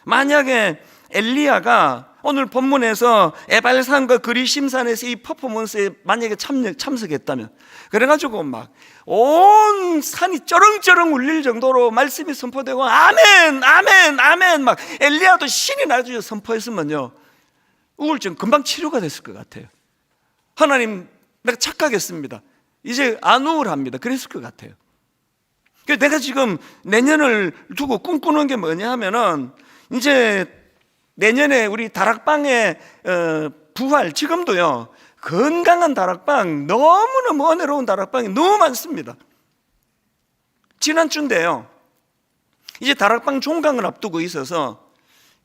만약에 엘리야가 오늘 본문에서 에발산과 그리심산에서 이 퍼포먼스에 만약에 참석했다면, 그래가지고 막 온 산이 쩌렁쩌렁 울릴 정도로 말씀이 선포되고 아멘 아멘 아멘 막 엘리야도 신이 나주에 선포했으면요, 우울증 금방 치료가 됐을 것 같아요. 하나님, 내가 착각했습니다. 이제 안 우울합니다. 그랬을 것 같아요. 내가 지금 내년을 두고 꿈꾸는 게 뭐냐 하면은, 이제 내년에 우리 다락방의 부활, 지금도요 건강한 다락방, 너무너무 은혜로운 다락방이 너무 많습니다. 지난주인데요, 이제 다락방 종강을 앞두고 있어서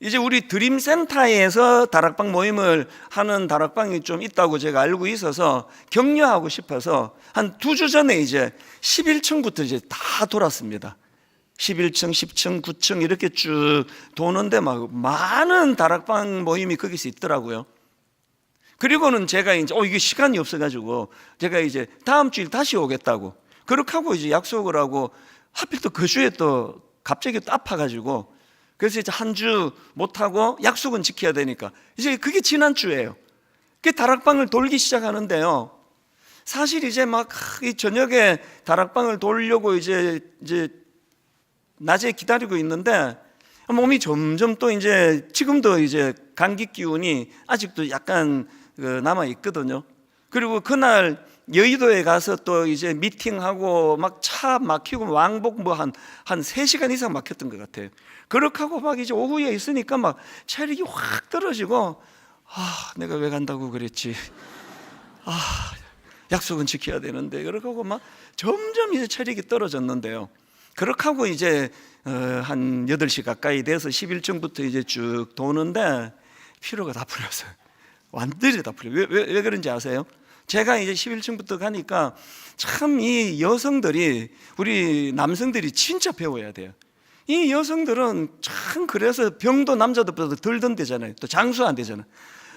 이제 우리 드림센터에서 다락방 모임을 하는 다락방이 좀 있다고 제가 알고 있어서 격려하고 싶어서 한 2주 전에 이제 11층부터 이제 다 돌았습니다. 11층, 10층, 9층 이렇게 쭉 도는데 막 많은 다락방 모임이 거기서 있더라고요. 그리고는 제가 이제 이게 시간이 없어가지고 제가 이제 다음 주일 다시 오겠다고 그렇게 하고 이제 약속을 하고, 하필 또 그 주에 또 갑자기 또 아파가지고, 그래서 이제 한 주 못하고 약속은 지켜야 되니까 이제 그게 지난주예요. 그 다락방을 돌기 시작하는데요, 사실 이제 막 이 저녁에 다락방을 돌려고 이제 낮에 기다리고 있는데 몸이 점점 또 이제 지금도 이제 감기 기운이 아직도 약간 남아 있거든요. 그리고 그날 여의도에 가서 또 이제 미팅하고 막 차 막히고 왕복 뭐 한 3시간 이상 막혔던 것 같아요. 그렇게 하고 막 이제 오후에 있으니까 막 체력이 확 떨어지고, 내가 왜 간다고 그랬지. 약속은 지켜야 되는데. 그렇게 하고 막 점점 이제 체력이 떨어졌는데요. 그렇게 하고 이제 한 8시 가까이 돼서 11층부터 이제 쭉 도는데 피로가 다 풀렸어요. 완전히 다 풀려요. 왜 그런지 아세요? 제가 이제 11층부터 가니까 참 이 여성들이, 우리 남성들이 진짜 배워야 돼요. 이 여성들은 참 그래서 병도 남자들보다 덜 든대잖아요. 또 장수 안 되잖아요.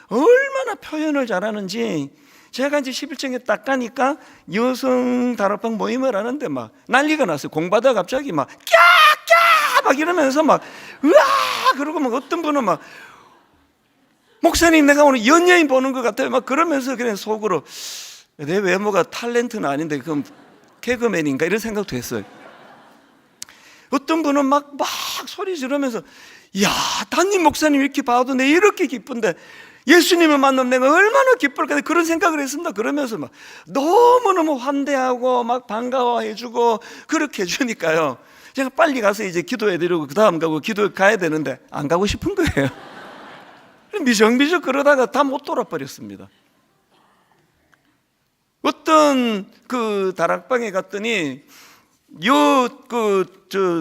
얼마나 표현을 잘하는지. 제가 이제 11층에 딱 가니까 여성 다락방 모임을 하는데 막 난리가 났어요. 공부하다가 갑자기 막 꺄꺄 막 이러면서 막 으아 그러고 막 어떤 분은 막 목사님 내가 오늘 연예인 보는 것 같아요 막 그러면서 그냥 속으로 내 외모가 탤런트는 아닌데 그럼 개그맨인가 이런 생각도 했어요. 어떤 분은 막 소리 지르면서, 야, 담임 목사님 이렇게 봐도 내 이렇게 기쁜데 예수님을 만나면 내가 얼마나 기쁠까, 그런 생각을 했습니다. 그러면서 막 너무너무 환대하고 막 반가워해주고 그렇게 해주니까요, 제가 빨리 가서 이제 기도해드리고 그 다음 가고 기도 가야 되는데 안 가고 싶은 거예요. 미적미적 그러다가 다 못 돌아버렸습니다. 어떤 그 다락방에 갔더니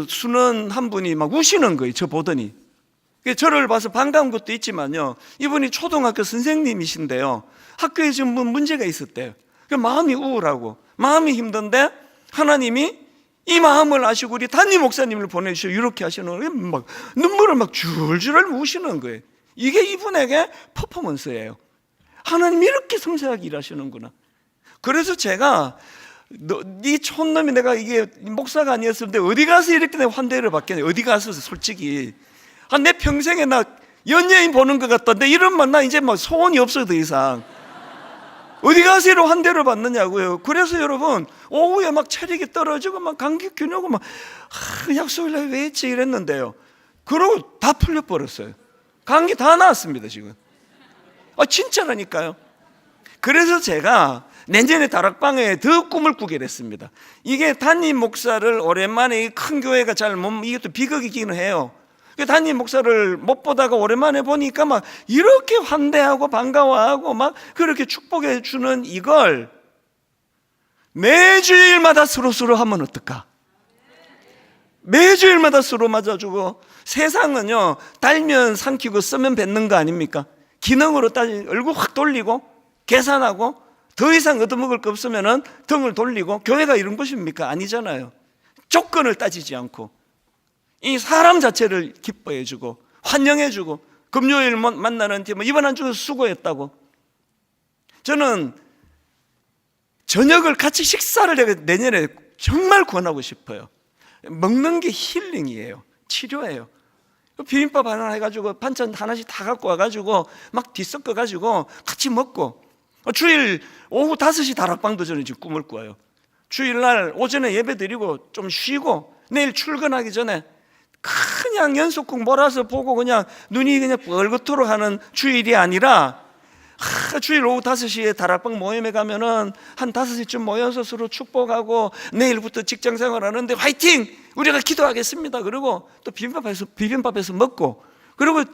순원 한 분이 막 우시는 거예요. 저 보더니. 저를 봐서 반가운 것도 있지만요, 이분이 초등학교 선생님이신데요, 학교에 지금 문제가 있었대요. 마음이 우울하고 마음이 힘든데 하나님이 이 마음을 아시고 우리 담임 목사님을 보내주시오 이렇게 하시는 거예요. 막 눈물을 막 줄줄 우시는 거예요. 이게 이분에게 퍼포먼스예요. 하나님이 이렇게 섬세하게 일하시는구나. 그래서 제가 네 촌놈이 내가 이게 목사가 아니었을 때 어디 가서 이렇게 내가 환대를 받겠냐. 어디 가서 솔직히 내 평생에 나 연예인 보는 것 같던데 이러면 나 이제 뭐 소원이 없어요 더 이상. 어디 가서 이런 환대를 받느냐고요. 그래서 여러분 오후에 막 체력이 떨어지고 막 감기 기운하고 막 약속을 왜 했지 이랬는데요, 그러고 다 풀려버렸어요. 감기 다 나았습니다 지금. 진짜라니까요. 그래서 제가 내년에 다락방에 더 꿈을 꾸게 됐습니다. 이게 담임 목사를 오랜만에 큰 교회가 잘 못, 이것도 비극이기는 해요. 담임 목사를 못 보다가 오랜만에 보니까 막 이렇게 환대하고 반가워하고 막 그렇게 축복해 주는 이걸 매주일마다 서로 하면 어떨까? 매주일마다 서로 맞아주고. 세상은요, 달면 삼키고 쓰면 뱉는 거 아닙니까? 기능으로 따지 얼굴 확 돌리고 계산하고 더 이상 얻어먹을 거 없으면 등을 돌리고. 교회가 이런 곳입니까? 아니잖아요. 조건을 따지지 않고 이 사람 자체를 기뻐해주고 환영해주고, 금요일 만나는 팀 이번 한 주 수고했다고. 저는 저녁을 같이 식사를 내년에 정말 권하고 싶어요. 먹는 게 힐링이에요. 치료예요. 비빔밥 하나 해가지고 반찬 하나씩 다 갖고 와가지고 막 뒤섞어가지고 같이 먹고. 주일 오후 5시 다락방도 저는 지금 꿈을 꾸어요. 주일날 오전에 예배 드리고 좀 쉬고 내일 출근하기 전에 그냥 연속극 몰아서 보고 그냥 눈이 그냥 뻘겋도록 하는 주일이 아니라, 주일 오후 5시에 다락방 모임에 가면은 한 5시쯤 모여서 서로 축복하고 내일부터 직장 생활하는데 화이팅! 우리가 기도하겠습니다. 그리고 또 비빔밥에서 먹고, 그리고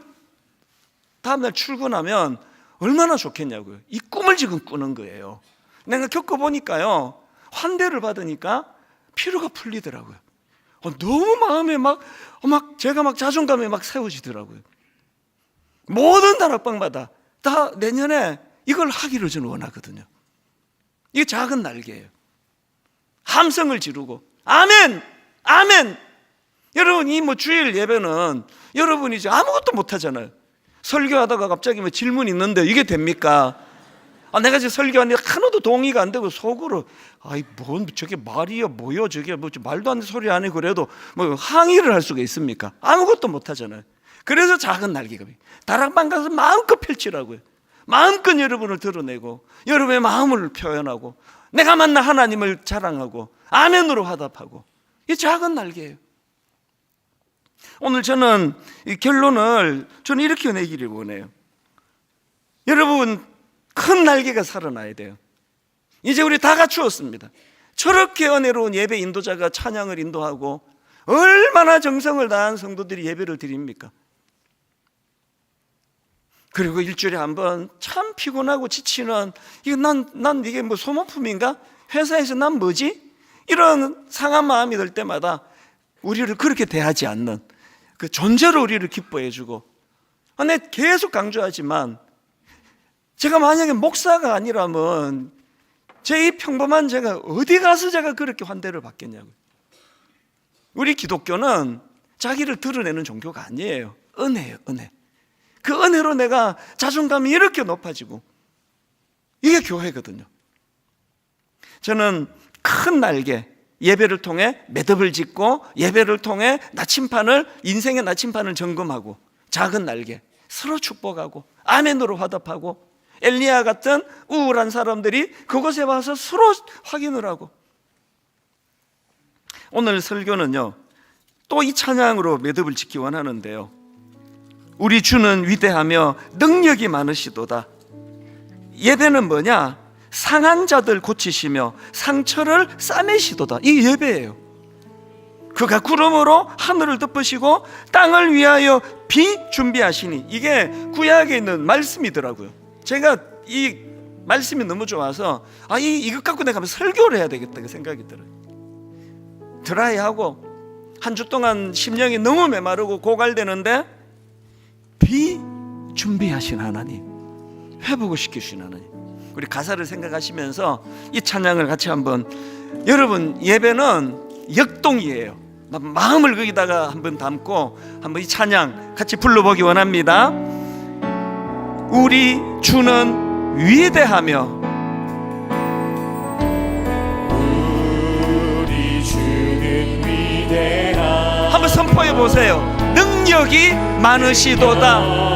다음날 출근하면 얼마나 좋겠냐고요. 이 꿈을 지금 꾸는 거예요. 내가 겪어보니까요, 환대를 받으니까 피로가 풀리더라고요. 너무 마음에 제가 막 자존감이 막 세워지더라고요. 모든 다락방마다 다 내년에 이걸 하기를 저는 원하거든요. 이게 작은 날개예요. 함성을 지르고 아멘! 아멘! 여러분, 이 주일 예배는 여러분이 이제 아무것도 못 하잖아요. 설교하다가 갑자기 질문 있는데 이게 됩니까? 내가 지금 설교하는데 하나도 동의가 안 되고 속으로 뭔 저게 말이야 뭐야 저게 말도 안 되는 소리 안 해. 그래도 항의를 할 수가 있습니까? 아무것도 못 하잖아요. 그래서 작은 날개가 다락방 가서 마음껏 펼치라고요. 마음껏 여러분을 드러내고 여러분의 마음을 표현하고 내가 만난 하나님을 자랑하고 아멘으로 화답하고. 이 작은 날개예요. 오늘 저는 이 결론을 이렇게 내기를 원해요. 여러분, 큰 날개가 살아나야 돼요. 이제 우리 다 갖추었습니다. 저렇게 은혜로운 예배 인도자가 찬양을 인도하고 얼마나 정성을 다한 성도들이 예배를 드립니까? 그리고 일주일에 한 번 참 피곤하고 지치는, 난 이게 소모품인가? 회사에서 난 뭐지? 이런 상한 마음이 들 때마다 우리를 그렇게 대하지 않는 그 존재로 우리를 기뻐해주고. 내가 계속 강조하지만 제가 만약에 목사가 아니라면 제 이 평범한 제가 어디 가서 제가 그렇게 환대를 받겠냐고요. 우리 기독교는 자기를 드러내는 종교가 아니에요. 은혜예요, 은혜. 그 은혜로 내가 자존감이 이렇게 높아지고, 이게 교회거든요. 저는 큰 날개, 예배를 통해 매듭을 짓고 예배를 통해 인생의 나침판을 점검하고, 작은 날개 서로 축복하고 아멘으로 화답하고, 엘리야 같은 우울한 사람들이 그곳에 와서 서로 확인을 하고. 오늘 설교는요, 또 이 찬양으로 매듭을 짓기 원하는데요. 우리 주는 위대하며 능력이 많으시도다. 예배는 뭐냐? 상한 자들 고치시며 상처를 싸매시도다. 이 예배예요. 그가 구름으로 하늘을 덮으시고 땅을 위하여 비 준비하시니. 이게 구약에 있는 말씀이더라고요. 제가 이 말씀이 너무 좋아서 이것 갖고 내가 설교를 해야 되겠다 그 생각이 들어요. 드라이하고 한 주 동안 심령이 너무 메마르고 고갈되는데 비 준비하신 하나님, 회복을 시키신 하나님. 우리 가사를 생각하시면서 이 찬양을 같이 한번. 여러분, 예배는 역동이에요. 마음을 거기다가 한번 담고 한번 이 찬양 같이 불러보기 원합니다. 우리 주는 위대하며, 우리 주는 위대하며 한번 선포해 보세요. 능력이 많으시도다.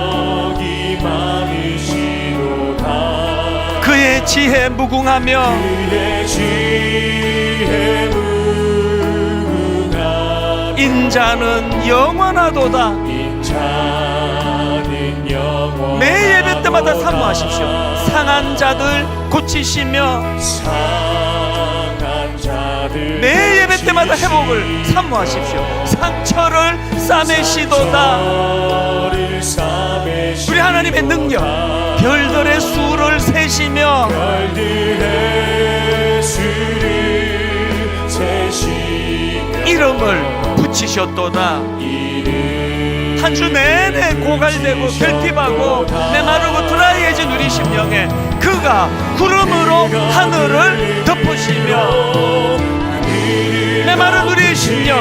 그의 지혜 무궁하며 인자는 영원하도다. 매 예배 때마다 사모하십시오. 상한 자들 고치시며 상한 자들 매 예배 때마다 회복을 사모하십시오. 상처를 싸매시도다. 우리 하나님의 능력, 별들의 수를 세시며 별들의 수를 세시며 이름을 붙이셨도다. 한 주 내내 고갈되고 결핍하고 메마르고 드라이해진 우리 심령에 그가 구름으로 하늘을 덮으시며 메마른 우리 심령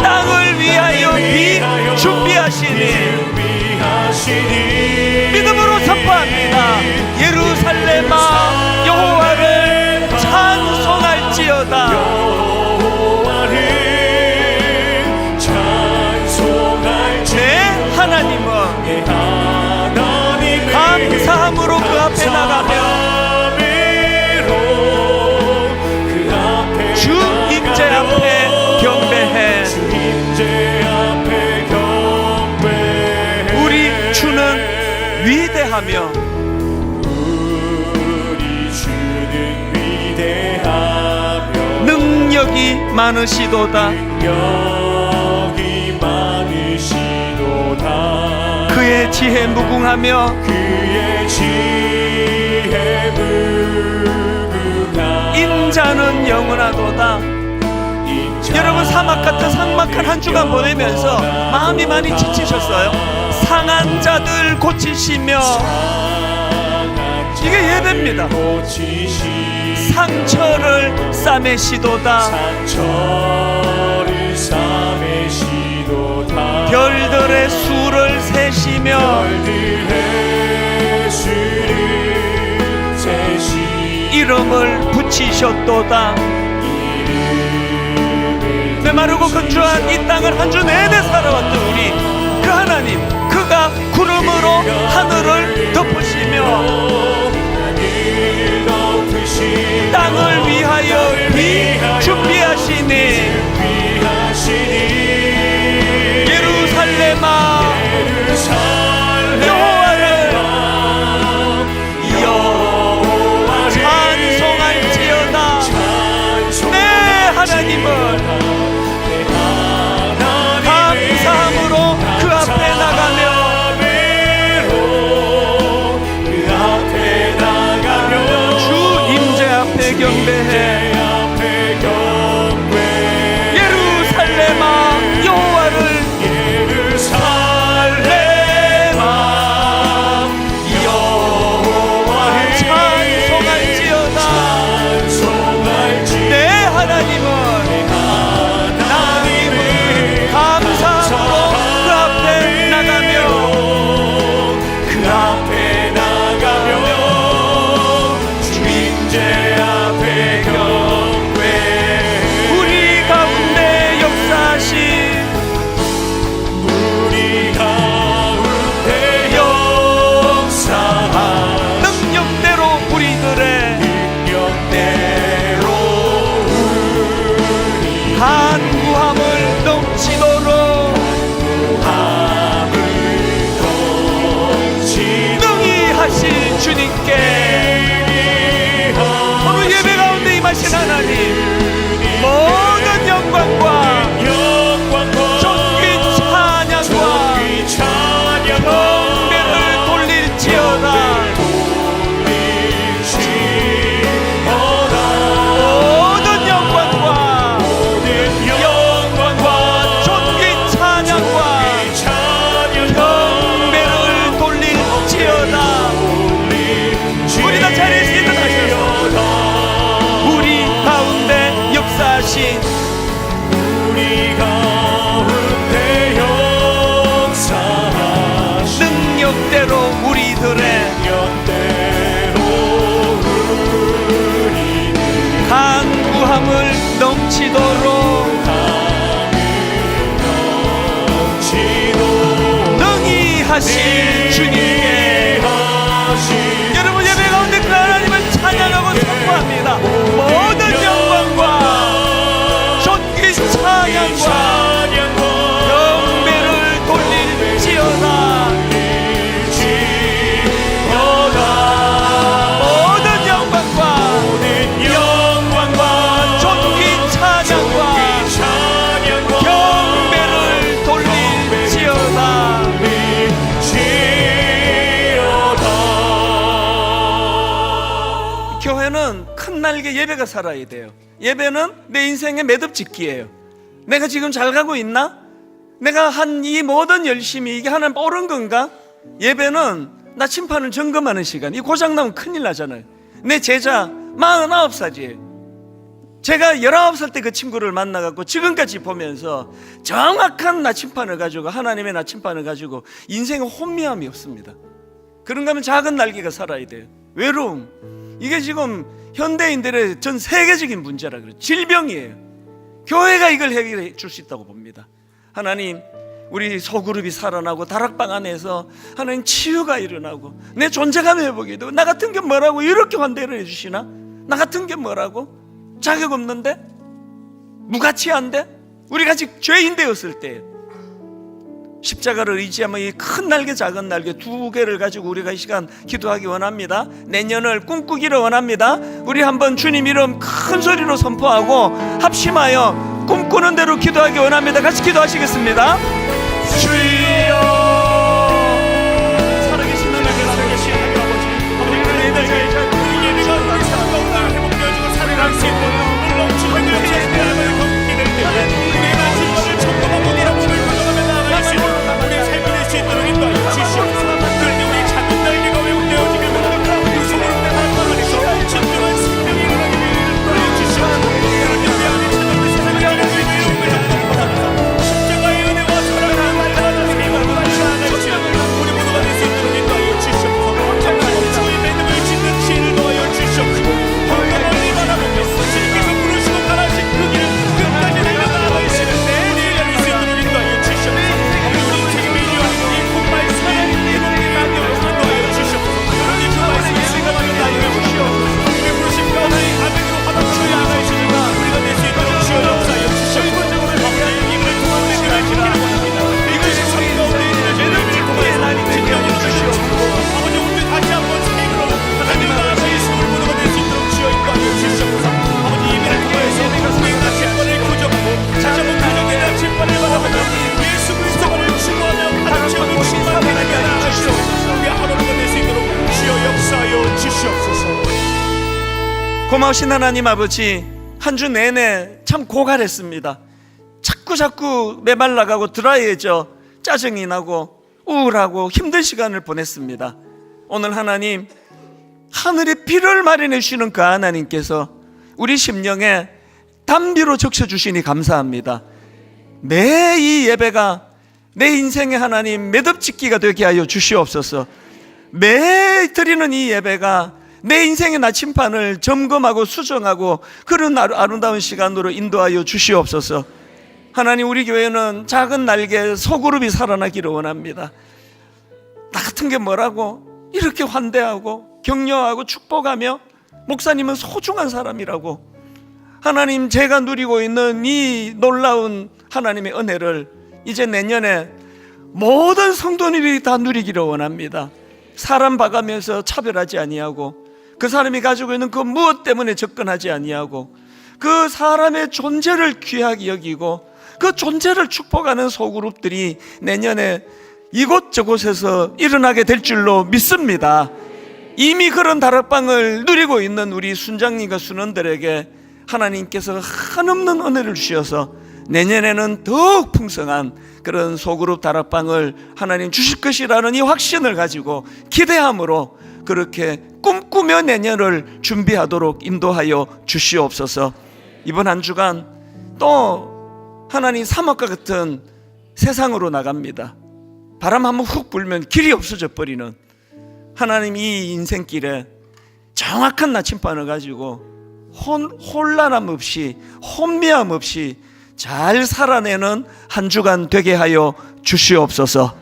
땅을 위하여 비 준비하시니 믿음으로 선포합니다. 예루살렘아 여호와를 찬송할지어다. 하나님은 감사함으로 그 앞에 나가며 주 임재 앞에 경배해. 우리 주는 위대하며 능력이 많으시도다. 그의 지혜 무궁하며 인자는 영원하도다. 여러분 사막 같은 삭막한 한 주간 보내면서 마음이 많이 지치셨어요. 상한 자들 고치시며 이게 예배입니다. 상처를 싸매시도다. 별들의 수를 세시며 이름을 붙이셨도다. 메마르고 건조한 이 땅을 한 주 내내 살아왔던 우리 그 하나님, 그가 구름으로 하늘을 덮으시며 땅을 위하여 비 준비하시니 예루살렘아 여호와를 찬송할지어다. 내 하나님은 감사함으로 그 앞에 나가며 주 임재 앞에 경배해. 예루살렘아 여호와를 간구함을 넘치도록 능히 하신 주님께 오늘 예배 가운데 임하신 하나님 모든 영광과 존귀 찬양과 경배를 돌릴지어다. 우리 가운데 역사하신 능력대로 우리들의 간구함을 넘치도록 능히 하실 주님께 여러분 예배 가운데 그 하나님을 찬양하고 선포합니다. 모든 영광과 존귀 찬양과 경배를 돌릴지어다. 예배는 큰 날개 예배가 살아야 돼요. 예배는 내 인생의 매듭짓기예요. 내가 지금 잘 가고 있나? 내가 한 이 모든 열심이 이게 하나님 옳은 건가? 예배는 나침판을 점검하는 시간. 이 고장나면 큰일 나잖아요. 내 제자 49살이에요 제가 19살 때 그 친구를 만나갖고 지금까지 보면서 정확한 나침판을 가지고, 하나님의 나침판을 가지고 인생에 혼미함이 없습니다. 그런가 하면 작은 날개가 살아야 돼요. 외로움, 이게 지금 현대인들의 전 세계적인 문제라 그래요. 질병이에요. 교회가 이걸 해결해 줄 수 있다고 봅니다. 하나님, 우리 소그룹이 살아나고 다락방 안에서 하나님 치유가 일어나고 내 존재감 회복이 되고, 나 같은 게 뭐라고 이렇게 환대를 해주시나? 나 같은 게 뭐라고? 자격 없는데? 무가치한데? 우리가 아직 죄인 되었을 때 십자가를 의지하면 이 큰 날개 작은 날개 두 개를 가지고 우리가 이 시간 기도하기 원합니다. 내년을 꿈꾸기를 원합니다. 우리 한번 주님 이름 큰 소리로 선포하고 합심하여 꿈꾸는 대로 기도하기 원합니다. 같이 기도하시겠습니다. 주여, 살아계신 하나님, 살아계신 하나님 아버지, 우리가 예배가 우리 삶 가운데 회복되어지고 살아갈 수 있는 놀라운 축복을 제시하며 걷기를 우리의 나침반을 점검하고 돌아보을 가져가며 나아갈 수 있는 우리의 삶을 낼 수 있도록 인도하여 주시옵소서. 그런데 우리 작은 날개가 회복되어지게 그 소리로 내 삶 안에서 진정한 생명이 일어나기를 인도하여 주시옵소서. 그런데 우리 안에 찾아오는 세상을 이루고 있는 이름을 정복하면서 십자가의 은혜와 사랑을 말하는 세상을 나아갈 수 있는 우리 모두가 될 수 있도록 인도하여 주시옵소서. 정말 주의 믿음을 짓는 지혜를 더하여 주시옵소서. 멀리 바라보며 주님께서 부르시고 가라신 그 길을 끝까지 달려나갈 수 있는 우리의 열릴 수 있도록 인도하여 주시옵소서. 우리 인생의 미련이 그 말씀에 인도하여 주시옵소서. 우리 그 말씀에 실감하며 나아가 주시옵소서. 우리 부르심 가운데 아멘으로 받아주여 나아갈 수 있는 우리가 될 수 있도록 주여 역사하여 주시옵소서. 아버지, 이 길을 통한 내 길을 지키는 원합니다. 이것이 우리 가운데 있는 죄를 통해서 지켜주여 주시옵소서. 아버지, 오늘 다시 한번 생으로 하나님 나라의 예수를 모두가 될 수 있도록 주여 인도하여 주시옵소서. 아버지, 이 길을 통해서 우리의 나침반을 구정하고 다시 한번 구정된 나침반을 바라보며 예수 그리스도를 추구하며 가득 채우는 충만한 하나님 나아가시옵소서. 우리 하루가 될 수 있도록 주여 역사하여 주시옵소서. 고마우신 하나님 아버지, 한 주 내내 참 고갈했습니다. 자꾸 메말라가고 드라이해져 짜증이 나고 우울하고 힘든 시간을 보냈습니다. 오늘 하나님, 하늘의 비를 마련해 주시는 그 하나님께서 우리 심령에 담비로 적셔주시니 감사합니다. 매 이 예배가 내 인생의 하나님 매듭짓기가 되게 하여 주시옵소서. 매 드리는 이 예배가 내 인생의 나침판을 점검하고 수정하고 그런 아름다운 시간으로 인도하여 주시옵소서. 하나님, 우리 교회는 작은 날개 소그룹이 살아나기를 원합니다. 나 같은 게 뭐라고 이렇게 환대하고 격려하고 축복하며, 목사님은 소중한 사람이라고, 하나님, 제가 누리고 있는 이 놀라운 하나님의 은혜를 이제 내년에 모든 성도님들이 다 누리기를 원합니다. 사람 봐가면서 차별하지 아니하고, 그 사람이 가지고 있는 그 무엇 때문에 접근하지 아니하고, 그 사람의 존재를 귀하게 여기고 그 존재를 축복하는 소그룹들이 내년에 이곳저곳에서 일어나게 될 줄로 믿습니다. 이미 그런 다락방을 누리고 있는 우리 순장님과 순원들에게 하나님께서 한없는 은혜를 주셔서 내년에는 더욱 풍성한 그런 소그룹 다락방을 하나님 주실 것이라는 이 확신을 가지고 기대함으로 그렇게 꿈꾸며 내년을 준비하도록 인도하여 주시옵소서. 이번 한 주간 또 하나님 사막과 같은 세상으로 나갑니다. 바람 한번 훅 불면 길이 없어져 버리는 하나님, 이 인생길에 정확한 나침반을 가지고 혼란함 없이 혼미함 없이 잘 살아내는 한 주간 되게 하여 주시옵소서.